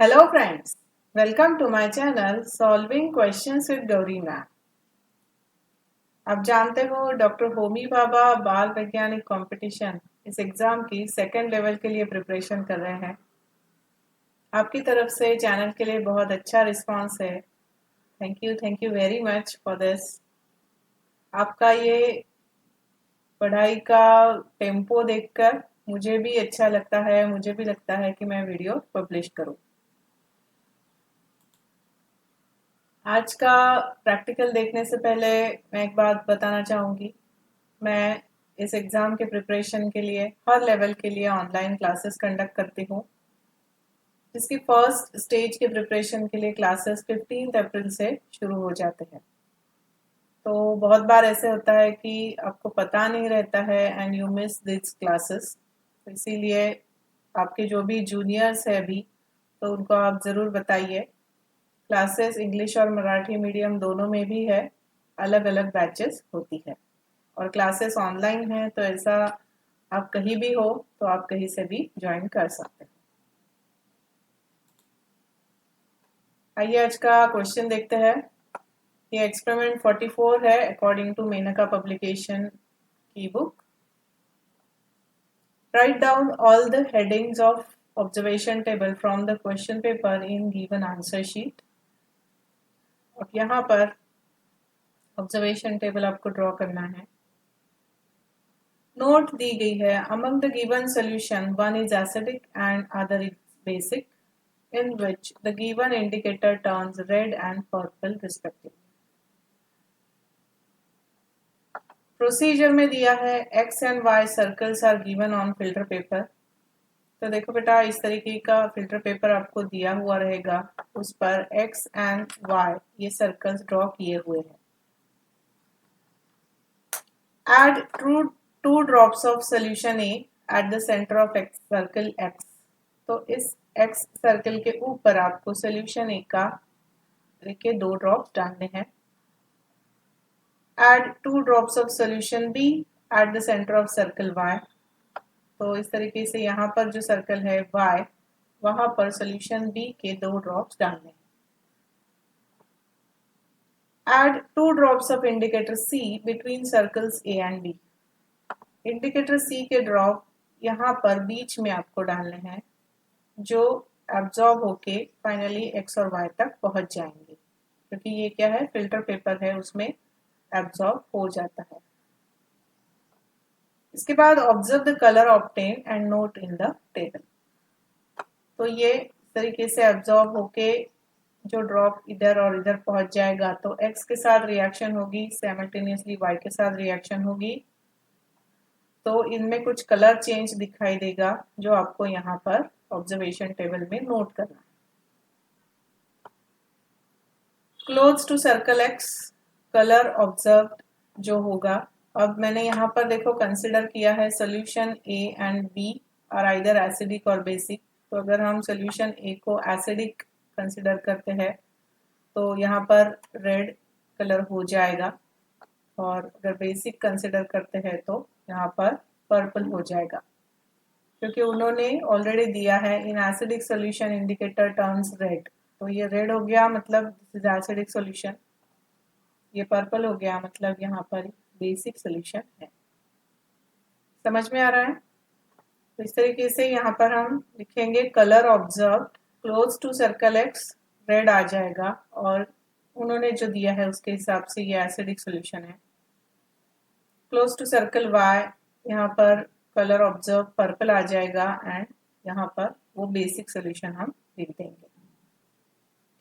Hello friends, welcome to my channel Solving Questions with Gauri Ma'am। आप जानते हो doctor Homi Bhabha बाल वैज्ञानिक कंपटीशन इस एग्जाम की सेकेंड लेवल के लिए प्रिपरेशन कर रहे हैं। आपकी तरफ से चैनल के लिए बहुत अच्छा रिस्पांस है। Thank you very much for this. आपका ये पढ़ाई का टेम्पो देखकर मुझे भी अच्छा लगता है, मुझे भी लगता है कि मैं वीडियो पब्लिश करूं। आज का प्रैक्टिकल देखने से पहले मैं एक बात बताना चाहूँगी। मैं इस एग्ज़ाम के प्रिपरेशन के लिए हर लेवल के लिए ऑनलाइन क्लासेस कंडक्ट करती हूँ, जिसकी फर्स्ट स्टेज के प्रिपरेशन के लिए क्लासेस 15 अप्रैल से शुरू हो जाते हैं। तो बहुत बार ऐसे होता है कि आपको पता नहीं रहता है and you miss this classes. तो इसीलिए आपके जो भी जूनियर्स है अभी, तो उनको आप ज़रूर बताइए। क्लासेस इंग्लिश और मराठी मीडियम दोनों में भी है, अलग अलग बैचेस होती है और क्लासेस ऑनलाइन है, तो ऐसा आप कहीं भी हो तो आप कहीं से भी ज्वाइन कर सकते हैं। आइए आज का क्वेश्चन देखते हैं। ये एक्सपेरिमेंट 44 है अकॉर्डिंग टू मेनका पब्लिकेशन की book. Write down all the headings of observation table from the question paper in given answer sheet. अब यहाँ पर ऑब्जर्वेशन टेबल आपको ड्रॉ करना है। नोट दी गई है, among the given solution one is acidic and other is basic, in which the given indicator turns red and purple respectively. Procedure में दिया है x and y circles are given on filter paper. तो देखो बेटा, इस तरीके का filter paper आपको दिया हुआ रहेगा, उस पर x and y ये सर्कल्स ड्रॉ किए हुए हैं। Add two drops of solution A at the center of x circle x। तो इस x सर्कल के ऊपर आपको सोल्यूशन A का के 2 ड्रॉप्स डालने हैं। Add 2 drops of solution B at the center of circle Y। तो इस तरीके से यहाँ पर जो सर्कल है Y, वहां पर सोल्यूशन B के 2 ड्रॉप्स डालने हैं। Add 2 drops of indicator C between circles A and B। Indicator C के ड्रॉप यहाँ पर बीच में आपको डालने हैं, जो एब्जॉर्ब होके फाइनली X और Y तक पहुंच जाएंगे, क्योंकि ये क्या है, फिल्टर पेपर है, उसमें एब्जॉर्ब हो जाता है। इसके बाद observe the colour obtain and note in the table. तो ये तरीके से एब्जॉर्ब होके जो ड्रॉप इधर और इधर पहुंच जाएगा, तो x के साथ रिएक्शन होगी, साइमल्टेनियसली y के साथ रिएक्शन होगी, तो इनमें कुछ कलर चेंज दिखाई देगा, जो आपको यहाँ पर ऑब्जर्वेशन टेबल में नोट करना है। Close to circle x colour observe जो होगा, अब मैंने यहाँ पर देखो कंसिडर किया है solution A and B are either acidic और बेसिक। तो अगर हम सोल्यूशन A को एसिडिक कंसिडर करते हैं तो यहाँ पर रेड कलर हो जाएगा, और अगर बेसिक कंसिडर करते हैं तो यहाँ पर पर्पल हो जाएगा, क्योंकि उन्होंने ऑलरेडी दिया है in acidic solution indicator turns red. तो ये रेड हो गया, मतलब दिस इज एसिडिक सोल्यूशन। ये पर्पल हो गया, मतलब यहाँ पर बेसिक सोल्यूशन है। समझ में आ रहा है? तो इस तरीके से यहाँ पर हम लिखेंगे colour observe close to circle X red आ जाएगा, और उन्होंने जो दिया है उसके हिसाब से ये एसिडिक सोल्यूशन है। क्लोज टू सर्कल वाई यहाँ पर कलर ऑब्जर्व पर्पल आ जाएगा, एंड यहाँ पर वो बेसिक सोल्यूशन हम लिख देंगे।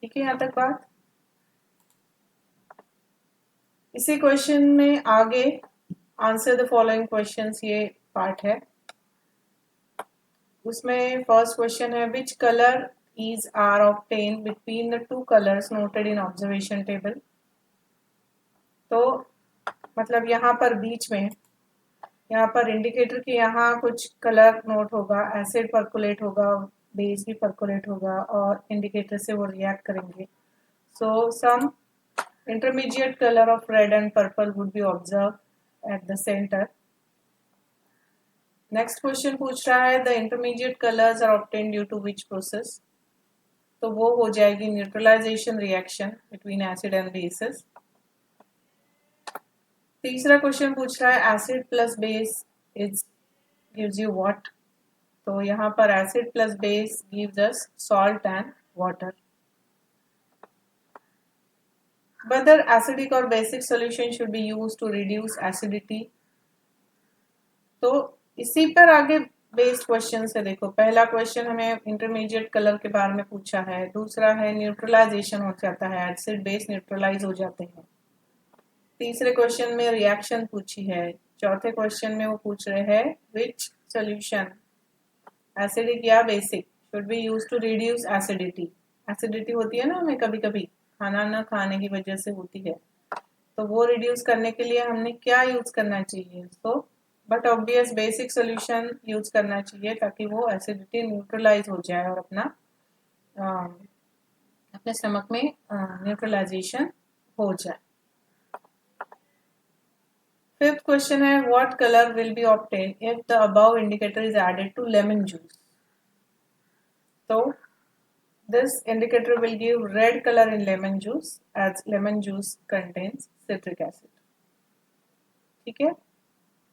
ठीक है यहाँ तक बात? इसी क्वेश्चन में आगे आंसर द फॉलोइंग क्वेश्चंस ये पार्ट है। उसमें फर्स्ट क्वेश्चन है which colour is are obtain between the two colours noted in observation table. तो मतलब यहाँ पर बीच में, यहाँ पर इंडिकेटर के यहाँ कुछ कलर नोट होगा, एसिड पर्कुलेट होगा, बेस भी पर्कुलेट होगा, और इंडिकेटर से वो रिएक्ट करेंगे। So some intermediate colour of red and purple would be observe at the centre. Next question पूछ रहा है the intermediate colours are obtain due to which process. तो वो हो जाएगी neutralisation reaction between acid and bases. तीसरा question पूछ रहा है acid plus base is gives you what. तो यहाँ पर acid plus base gives us salt and water. Whether acidic or basic solution should be used to reduce acidity। तो इसी पर आगे बेस्ड क्वेश्चन है। देखो पहला क्वेश्चन हमें इंटरमीडिएट कलर के बारे में पूछा है, दूसरा है न्यूट्रलाइजेशन हो जाता है, एसिड बेस न्यूट्रलाइज हो जाते हैं। तीसरे क्वेश्चन में रिएक्शन पूछी है, चौथे क्वेश्चन में वो पूछ रहे हैं विच सोल्यूशन एसिडिक या basic should be use to reduce acidity. Acidity होती है ना हमें कभी कभी खाना ना खाने की वजह से होती है, तो वो रिड्यूस करने के लिए हमने क्या यूज करना चाहिए। तो but obvious basic solution use करना चाहिए ताकि वो एसिडिटी न्यूट्रलाइज हो जाए और अपने स्टमक में न्यूट्रलाइजेशन हो जाए। फिफ्थ क्वेश्चन है what colour will be obtain if the above indicator is added to lemon juice. तो this indicator will give red colour in lemon juice as lemon juice contains citric acid. ठीक है,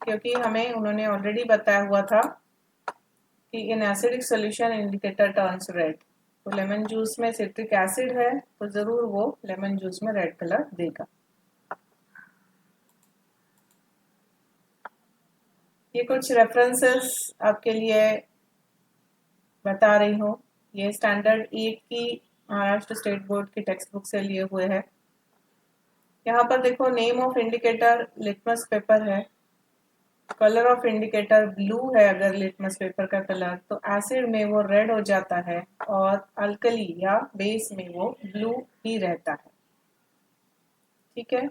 क्योंकि हमें उन्होंने already बताया हुआ था कि in acidic solution indicator turns red. तो लेमन जूस में सिट्रिक एसिड है तो जरूर वो लेमन जूस में रेड कलर देगा। ये कुछ रेफरेंसेस आपके लिए बता रही हूँ। ये स्टैंडर्ड 8 की महाराष्ट्र स्टेट बोर्ड की टेक्स्ट बुक से लिए हुए हैं। यहाँ पर देखो name of indicator litmus paper है, कलर ऑफ इंडिकेटर ब्लू है। अगर लिटमस पेपर का कलर तो एसिड में वो रेड हो जाता है और अल्कली या बेस में वो ब्लू ही रहता है। ठीक है,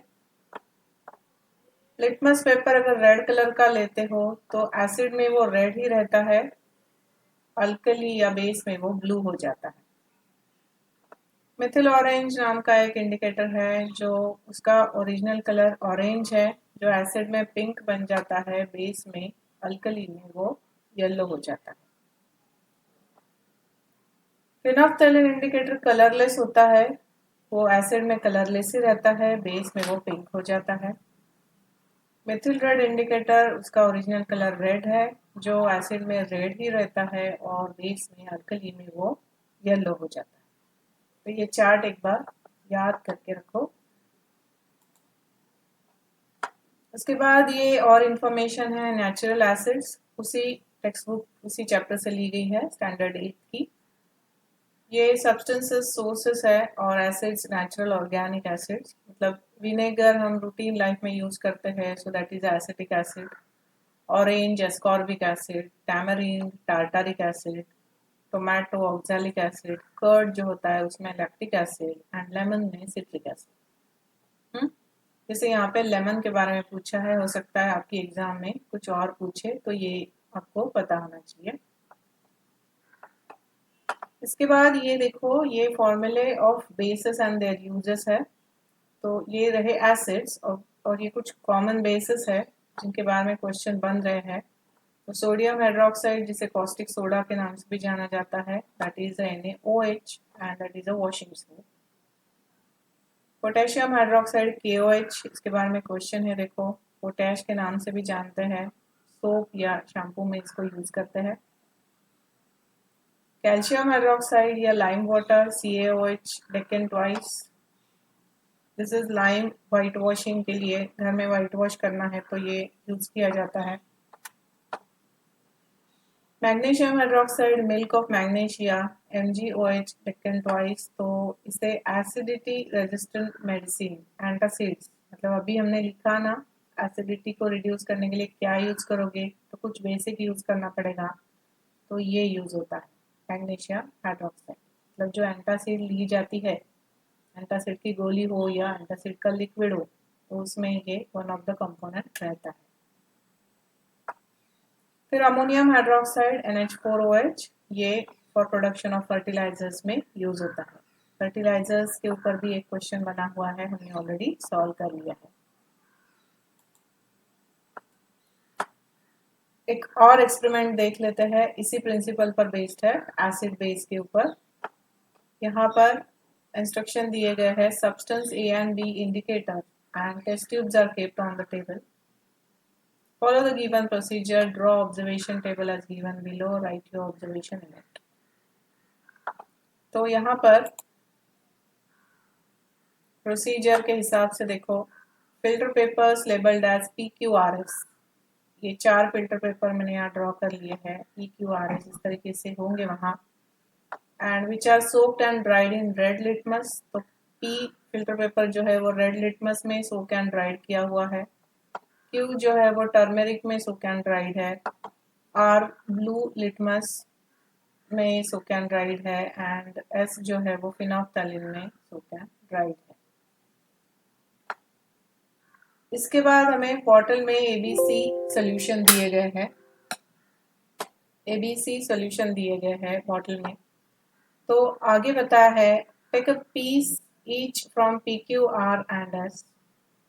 लिटमस पेपर अगर रेड कलर का लेते हो तो एसिड में वो रेड ही रहता है, अल्कली या बेस में वो ब्लू हो जाता है। मिथिल ऑरेंज नाम का एक इंडिकेटर है जो उसका ओरिजिनल कलर ऑरेंज है, जो एसिड में पिंक बन जाता है, बेस में अल्कली में वो येलो हो जाता है। फिनोफ्थैलिन इंडिकेटर कलरलेस होता है, वो एसिड में कलरलेस ही रहता है, बेस में वो पिंक हो जाता है। मिथिल रेड इंडिकेटर उसका ओरिजिनल कलर रेड है, जो एसिड में रेड ही रहता है और बेस में अल्कली में वो येलो हो जाता है। तो ये चार्ट एक बार याद करके रखो। उसके बाद ये और इंफॉर्मेशन है नेचुरल एसिड्स, उसी टेक्स्ट बुक उसी चैप्टर से ली गई है स्टैंडर्ड 8 की। ये सब्सटेंसेस सोर्सेस है और एसिड्स नेचुरल ऑर्गेनिक एसिड्स, मतलब विनेगर हम रूटीन लाइफ में यूज करते हैं, so that is acetic acid. Orange ascorbic acid, tamarind tartaric acid, tomato oxalic acid, curd जो होता है उसमें लैक्टिक एसिड एंड लेमन में सिट्रिक एसिड। जैसे यहाँ पे लेमन के बारे में पूछा है, हो सकता है आपकी एग्जाम में कुछ और पूछे, तो ये आपको पता होना चाहिए। इसके बाद ये देखो ये फॉर्मूले of basis and there uses है। तो ये रहे एसिड्स और ये कुछ कॉमन बेसिस है जिनके बारे में क्वेश्चन बन रहे हैं। तो सोडियम हाइड्रोक्साइड जिसे कॉस्टिक सोडा के नाम से भी जाना जाता है, that is NaOH and that is a washing soap. Potassium hydroxide KOH, इसके बारे में क्वेश्चन है। देखो पोटैश के नाम से भी जानते हैं, सोप या शैम्पू में इसको यूज करते हैं। कैल्शियम हाइड्रोक्साइड या lime water CaOH Deccan twice, this is lime white washing के लिए, घर में वाइट वॉश करना है तो ये यूज किया जाता है। Magnesium hydroxide milk of magnesia MgOH Deccan twice, तो इसे एसिडिटी रेजिस्टेंट मेडिसिन एंटासिड्स, मतलब अभी हमने लिखा ना एसिडिटी को रिड्यूस करने के लिए क्या यूज करोगे, तो कुछ बेसिक यूज करना पड़ेगा, तो ये यूज होता है मैग्नीशियम हाइड्रोक्साइड। मतलब जो एंटासिड ली जाती है, एंटासिड की गोली हो या एंटासिड का लिक्विड हो, तो उसमें ये वन ऑफ द कंपोनेंट रहता है। फिर अमोनियम हाइड्रोक्साइड NH4OH, ये फॉर प्रोडक्शन ऑफ फर्टिलाइजर्स में यूज होता है। फर्टिलाइजर्स के ऊपर भी एक क्वेश्चन बना हुआ है, हमने ऑलरेडी सॉल्व कर लिया है। एक और एक्सपेरिमेंट देख लेते हैं, इसी प्रिंसिपल पर बेस्ड है, एसिड बेस के ऊपर। यहाँ पर इंस्ट्रक्शन दिए गए हैं substance A and B indicator and test tubes are kept on the table. Follow the given procedure, draw observation table as given below, write your observation in it. तो यहाँ पर प्रोसीजर के हिसाब से देखो, filter papers labelled as PQRS, ये 4 filter paper मैंने यहाँ ड्रॉ कर लिए हैं. PQRS इस तरीके से होंगे वहाँ. And which are soaked and dried in red litmus, तो P फिल्टर पेपर जो है वो रेड लिटमस में सोक एंड ड्राइड किया हुआ है. Q जो है वो टर्मेरिक में सोक एंड ड्राइड है. R ब्लू लिटमस में सोक एंड ड्राइड है. एंड S जो है वो फिनोफ्थैलिन में सोक एंड ड्राइड है. इसके बाद हमें बॉटल में ABC सोल्यूशन दिए गए हैं. ABC सोल्यूशन दिए गए हैं बॉटल में. तो आगे बताया है take a piece each from PQ, R and S.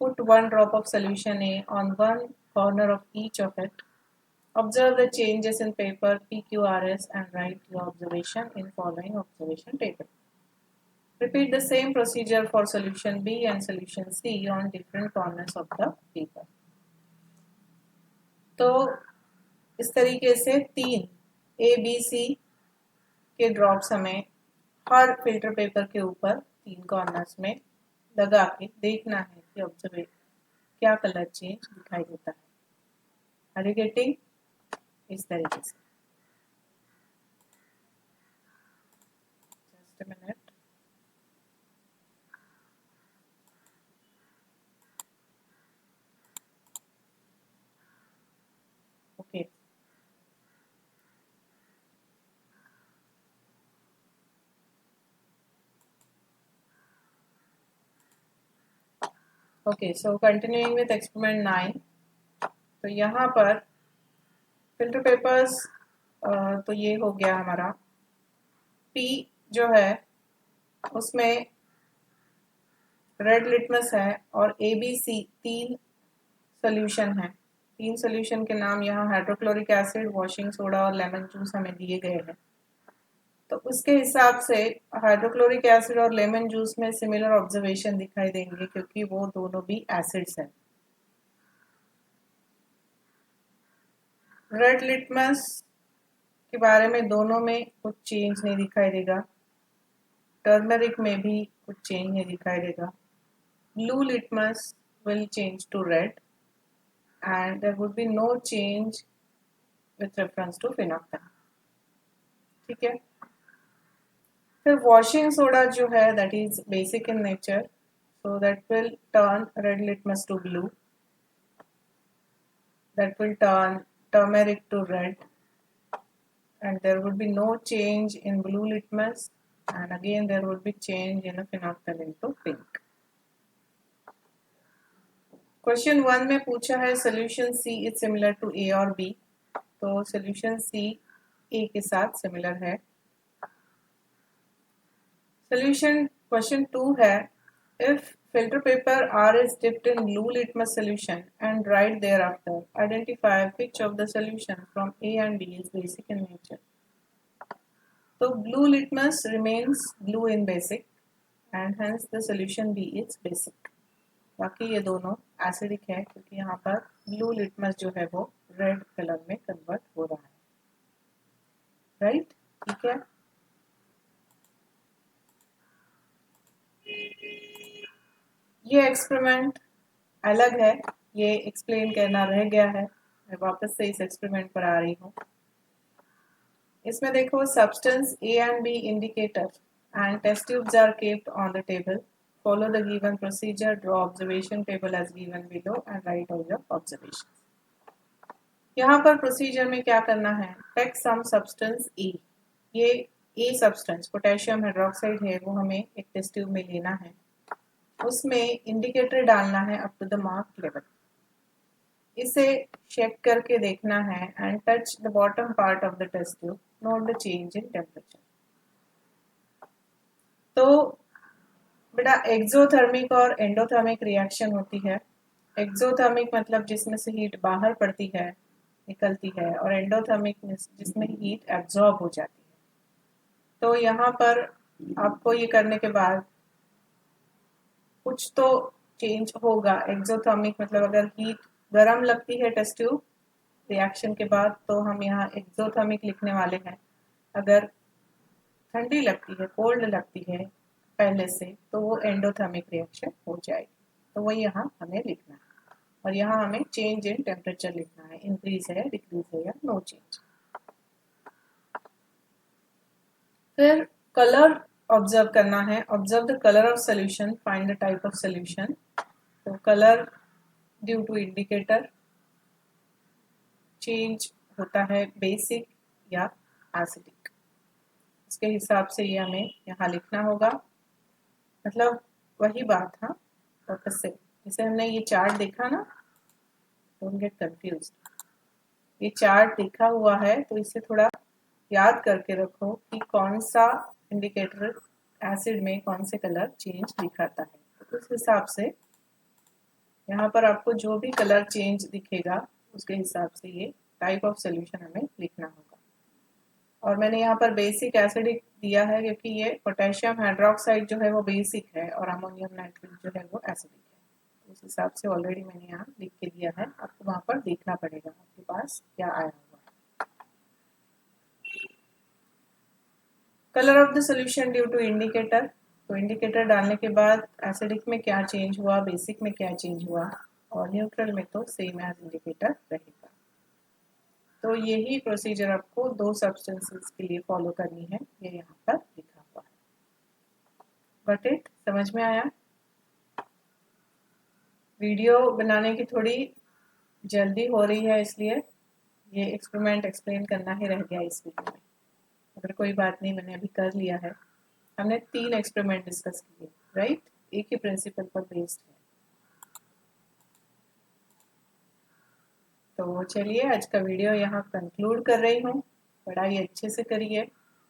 Put 1 drop of solution A on one corner of each of it. Observe the changes in paper PQRS and write your observation in following observation table. Repeat the same procedure for solution B and solution C on different corners of the paper. तो इस तरीके से 3 ABC के drops हमें हर filter paper के ऊपर 3 corners में लगा के देखना है कि ऑब्जर्व क्या कलर चेंज दिखाई देता है. Are you getting? इस तरीके से. Just a minute. Okay. Okay, so continuing with experiment 9. तो यहाँ पर फिल्टर पेपर्स, तो ये हो गया हमारा. P जो है उसमें रेड लिटमस है और ABC 3 सोल्यूशन है. 3 सोल्यूशन के नाम यहाँ हाइड्रोक्लोरिक एसिड, वॉशिंग सोडा और लेमन जूस हमें दिए गए हैं. तो उसके हिसाब से हाइड्रोक्लोरिक एसिड और लेमन जूस में सिमिलर ऑब्जर्वेशन दिखाई देंगे क्योंकि वो दोनों भी एसिड्स हैं. रेड लिटमस के बारे में दोनों में कुछ चेंज नहीं दिखाई देगा. टर्मरिक में भी कुछ चेंज नहीं दिखाई देगा. Blue litmus will change to red and there would be no change with reference to phenolphthalein. ठीक है. फिर वॉशिंग सोडा जो है that is basic in nature, so that will turn red litmus to blue, that will turn turmeric to red, and there would be no change in blue litmus, and again there would be change in the phenolphthalein to pink. Question 1 में पूछा है solution C is similar to A और B. तो solution C A के साथ similar है. Solution question 2 है if filter paper R is dipped in blue litmus solution and dried thereafter, identify which of the solution from A and B is basic in nature. तो blue litmus remains blue in basic and hence the solution B is basic. बाकी ये दोनों acidic है क्योंकि यहाँ पर blue litmus जो है वो रेड कलर में कन्वर्ट हो रहा है. राइट? ठीक है. ये एक्सपेरिमेंट अलग है, ये एक्सप्लेन करना रह गया है. मैं वापस से इस एक्सपेरिमेंट पर आ रही हूँ. इसमें देखो substance A and B indicator and test tubes are kept on the table. Follow the given procedure, draw observation table as given below and write all your observations. यहाँ पर प्रोसीजर में क्या करना है, टेक सम सब्सटेंस E. ये A substance potassium hydroxide है, वो हमें एक टेस्ट ट्यूब में लेना है. उसमें इंडिकेटर डालना है up to the mark level. इसे चेक करके देखना है and touch the bottom part of the test tube. Note the change in temperature. तो बेटा एक्सोथर्मिक और एंडोथर्मिक रिएक्शन होती है. एक्सोथर्मिक मतलब जिसमें से हीट बाहर पड़ती है, निकलती है, और एंडोथर्मिक जिसमें हीट एब्जॉर्ब हो जाती है. तो यहाँ पर आपको ये करने के बाद कुछ तो चेंज होगा। एक्सोथर्मिक मतलब अगर हीट गर्म लगती है टेस्ट ट्यूब रिएक्शन के बाद तो हम यहाँ एक्सोथर्मिक लिखने वाले हैं। अगर ठंडी लगती है, कोल्ड लगती है पहले से, तो वो एंडोथर्मिक रिएक्शन हो जाएगी। तो वही यहाँ हमें लिखना है और यहाँ हमें चेंज इन टेम्परेचर लिखना है, इंक्रीज है, डिक्रीज है या नो चेंज। फिर कलर ऑब्जर्व करना है। Observe the colour of solution, find the type of solution. तो colour due to indicator change होता है बेसिक या एसिडिक, इसके हिसाब से ये हमें यहाँ लिखना होगा। मतलब वही बात, हाँ वापस से, जैसे हमने ये चार्ट देखा ना, डोंट गेट कंफ्यूज। ये चार्ट देखा हुआ है तो इसे थोड़ा याद करके रखो कि कौन सा इंडिकेटर एसिड में कौन से कलर चेंज दिखाता है। तो उस हिसाब से यहाँ पर आपको जो भी कलर चेंज दिखेगा उसके हिसाब से ये टाइप ऑफ सोल्यूशन हमें लिखना होगा। और मैंने यहाँ पर बेसिक एसिडिक दिया है क्योंकि ये पोटेशियम हाइड्रोक्साइड जो है वो बेसिक है और अमोनियम नाइट्रेट जो है वो एसिडिक है। उस हिसाब से ऑलरेडी मैंने यहाँ लिख के दिया है, आपको वहाँ पर देखना पड़ेगा आपके पास क्या आया हुआ है। Colour of the solution due to indicator, तो इंडिकेटर डालने के बाद एसिडिक में क्या चेंज हुआ, बेसिक में क्या चेंज हुआ, और न्यूट्रल में तो सेम एज इंडिकेटर रहेगा। तो यही प्रोसीजर आपको दो सब्सटेंसेस के लिए फॉलो करनी है, ये यहाँ पर लिखा हुआ है। Got it? समझ में आया? वीडियो बनाने की थोड़ी जल्दी हो रही है इसलिए ये एक्सपेरिमेंट एक्सप्लेन करना ही रह गया इस वीडियो में। अगर कोई बात नहीं, मैंने अभी कर लिया है। हमने 3 एक्सपेरिमेंट डिस्कस किए, राइट? एक ही प्रिंसिपल पर बेस्ड है। तो चलिए आज का वीडियो यहाँ कंक्लूड कर रही हूँ। पढ़ाई अच्छे से करिए,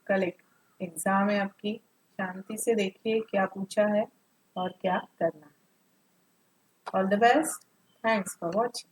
कल एक एग्ज़ाम है आपकी, शांति से देखिए क्या पूछा है और क्या करना है। All the best, thanks for watching.